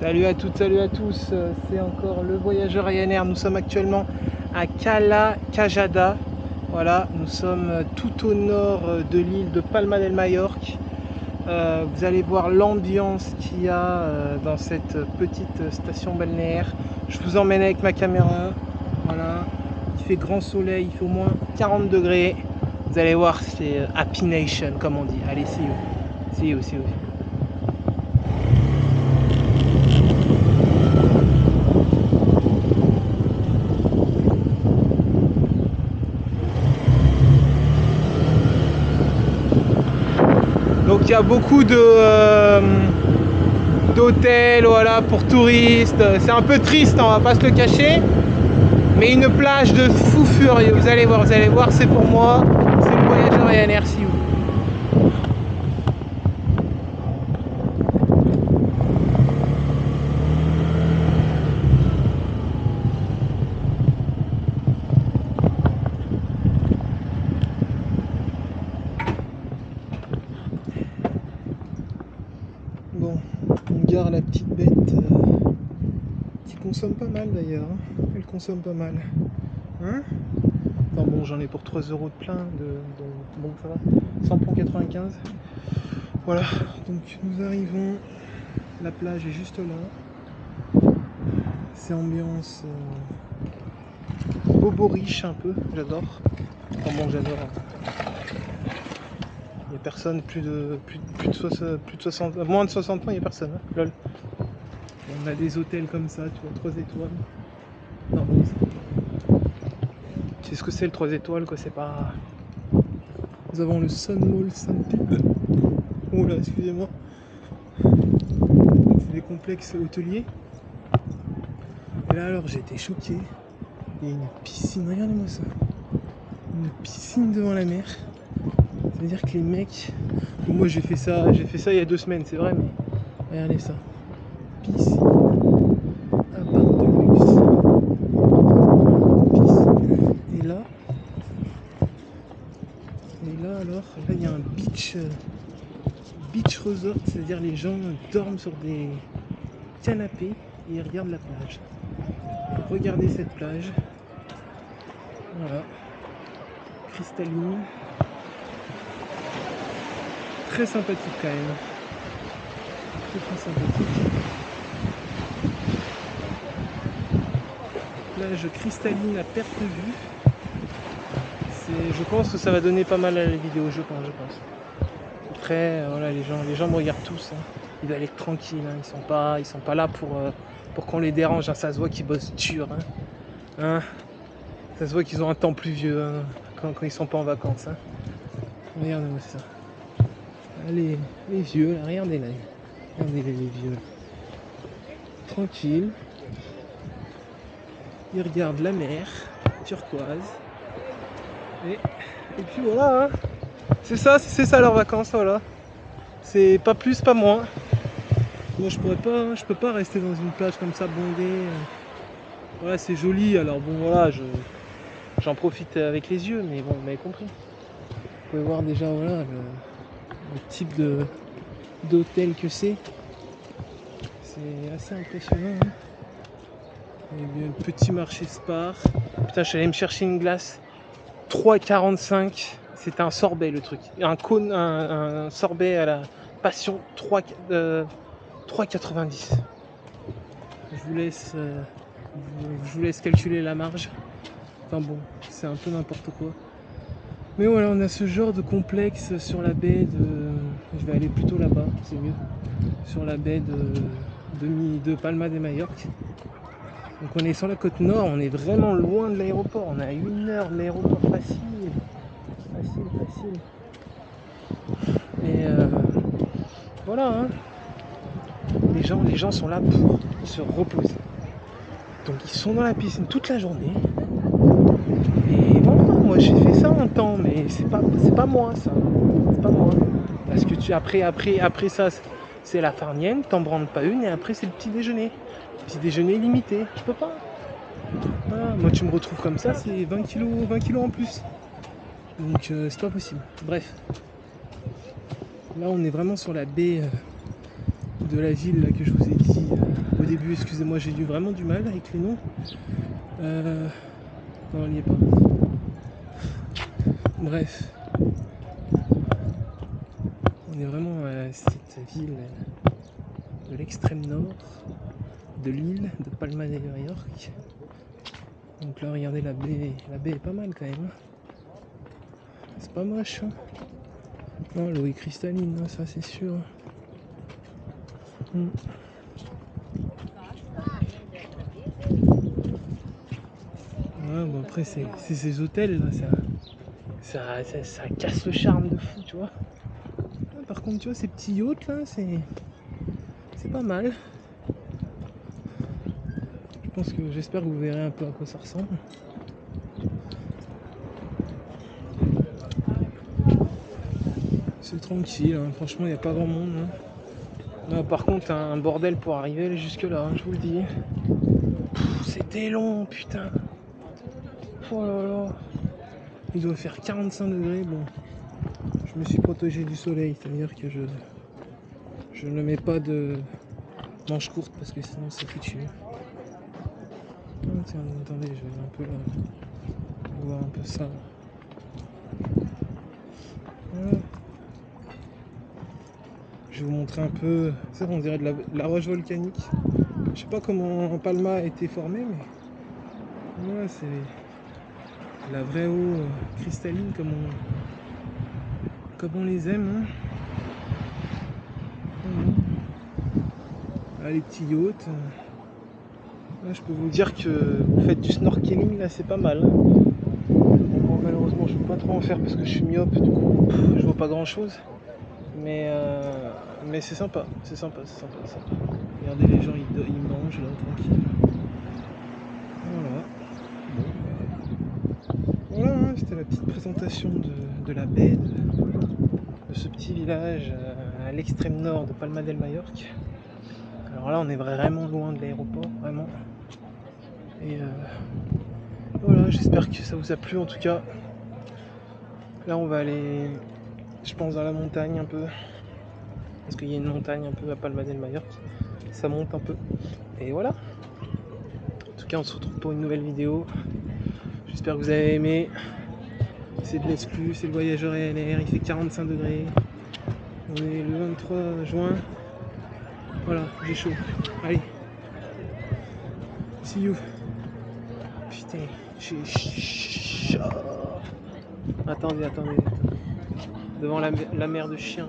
Salut à toutes, salut à tous, c'est encore le voyageur Ryanair. Nous sommes actuellement à Cala Cajada. Voilà, nous sommes tout au nord de l'île de Palma del Mallorca. Vous allez voir l'ambiance qu'il y a dans cette petite station balnéaire. Je vous emmène avec ma caméra. Voilà, il fait grand soleil, il fait au moins 40 degrés. Vous allez voir, c'est Happy Nation comme on dit. Allez, see you. See you, see you. Donc il y a beaucoup d'hôtels, voilà, pour touristes. C'est un peu triste, on va pas se le cacher. Mais une plage de fou furieux. Vous allez voir, c'est pour moi. C'est le voyageur Ryanair, si vous. Bon, on gare la petite bête qui consomme pas mal d'ailleurs. Hein. Elle consomme pas mal. Hein? Enfin bon, j'en ai pour 3 € de plein. Bon, ça va. 100 francs 95. Voilà, donc nous arrivons. La plage est juste là. C'est ambiance bobo riche un peu. J'adore. Enfin bon, j'adore. Il n'y a personne, plus de 60, moins de 60 ans, il n'y a personne. Hein. Lol. On a des hôtels comme ça, tu vois, 3 étoiles. Non, tu sais ce que c'est le 3 étoiles, quoi, c'est pas. Nous avons le Sun Mall Saint-Pie. Oh là, excusez-moi. C'est des complexes hôteliers. Et là, alors, j'ai été choqué. Il y a une piscine, regardez-moi ça. Une piscine devant la mer. Ça veut dire que les mecs. Moi, j'ai fait ça il y a 2 semaines, c'est vrai, mais regardez ça. Piscine. Appart de luxe. Piscine. Et là alors, là il y a un beach resort, c'est-à-dire les gens dorment sur des canapés et ils regardent la plage. Et regardez cette plage. Voilà. Cristalline. Très sympathique quand même. Très sympathique. Plage cristalline à perte de vue. Je pense que ça va donner pas mal à la vidéo, je pense. Après, voilà, les gens me regardent tous. Hein. Ils doivent être tranquilles, hein. Ils sont pas là pour qu'on les dérange. Hein. Ça se voit qu'ils bossent dur. Hein. Hein, ça se voit qu'ils ont un temps pluvieux hein, quand ils sont pas en vacances. Hein. Regardez-moi ça. Les vieux, là, regardez là. Regardez les vieux. Tranquille. Ils regardent la mer, turquoise. Et puis voilà. Hein. C'est ça leurs vacances, voilà. C'est pas plus, pas moins. Moi je peux pas rester dans une plage comme ça bondée. Voilà, c'est joli, alors bon voilà, j'en profite avec les yeux, mais bon, vous m'avez compris. Vous pouvez voir déjà voilà le type d'hôtel que c'est. C'est assez impressionnant. Hein. Et le petit marché Spar. Putain, je suis allé me chercher une glace. 3,45. C'était un sorbet le truc. Un sorbet à la passion 3,90. Je vous laisse calculer la marge. Enfin bon, c'est un peu n'importe quoi. Mais voilà, on a ce genre de complexe sur la baie de. Je vais aller plutôt là-bas, c'est mieux. Sur la baie de Palma de Mallorca. Donc on est sur la côte nord, on est vraiment loin de l'aéroport. On est à 1 heure de l'aéroport facile. Facile. Et voilà, hein. Les gens sont là pour se reposer. Donc ils sont dans la piscine toute la journée. Et voilà, moi j'ai fait ça un temps, mais c'est pas moi ça. C'est pas moi. Parce que après ça, c'est la farnienne, t'en branles pas une, et après c'est le petit déjeuner. Petit déjeuner limité. Je peux pas. Voilà, moi tu me retrouves comme ça, c'est 20 kilos en plus. Donc c'est pas possible. Bref. Là on est vraiment sur la baie de la ville là, que je vous ai dit. début, excusez-moi, j'ai eu vraiment du mal avec les noms. Non, il n'y est pas. Bref. On est vraiment à cette ville de l'extrême nord de l'île de Palma de Mallorca. Donc là, regardez la baie est pas mal quand même. C'est pas moche. Hein. Non, l'eau est cristalline, hein, ça c'est sûr. Mm. Ouais, bon après c'est ces hôtels là, ça casse le charme de fou, tu vois. Par contre, tu vois, ces petits yachts là, c'est pas mal. J'espère que vous verrez un peu à quoi ça ressemble. C'est tranquille, hein. Franchement, il n'y a pas grand monde. Hein. Là, par contre, un bordel pour arriver jusque là, hein, je vous le dis. C'était long, putain. Oh là là. Il doit faire 45 degrés. Bon, je me suis protégé du soleil, c'est-à-dire que je ne mets pas de manches courtes parce que sinon c'est foutu. Oh, tiens, attendez, je vais un peu là, voir un peu ça. Voilà. Je vais vous montrer un peu. Ça, on dirait de la roche volcanique. Je sais pas comment Palma a été formé, mais ouais, c'est la vraie eau cristalline comme on les aime. Hein. Là, les petits yachts. Là, je peux vous dire que vous faites du snorkeling, là, c'est pas mal. Hein. Bon, malheureusement, je peux pas trop en faire parce que je suis myope, du coup, je vois pas grand chose. Mais c'est sympa, c'est sympa. Regardez, les gens, ils mangent là, tranquille. Voilà. Voilà, hein, c'était la petite présentation de la baie de ce petit village à l'extrême nord de Palma del Mallorca. Alors là, on est vraiment loin de l'aéroport, vraiment. Et voilà, j'espère que ça vous a plu en tout cas. Là, on va aller, je pense, dans la montagne un peu. Parce qu'il y a une montagne un peu à Palma del Mallorca. Ça monte un peu. Et voilà. En tout cas, on se retrouve pour une nouvelle vidéo. J'espère que vous avez aimé. C'est de l'exclu, c'est le voyageur ALR, il fait 45 degrés. On est le 23 juin. Voilà, j'ai chaud. Allez. See you. Putain, j'ai chaud. Attendez. Devant la mer de chien.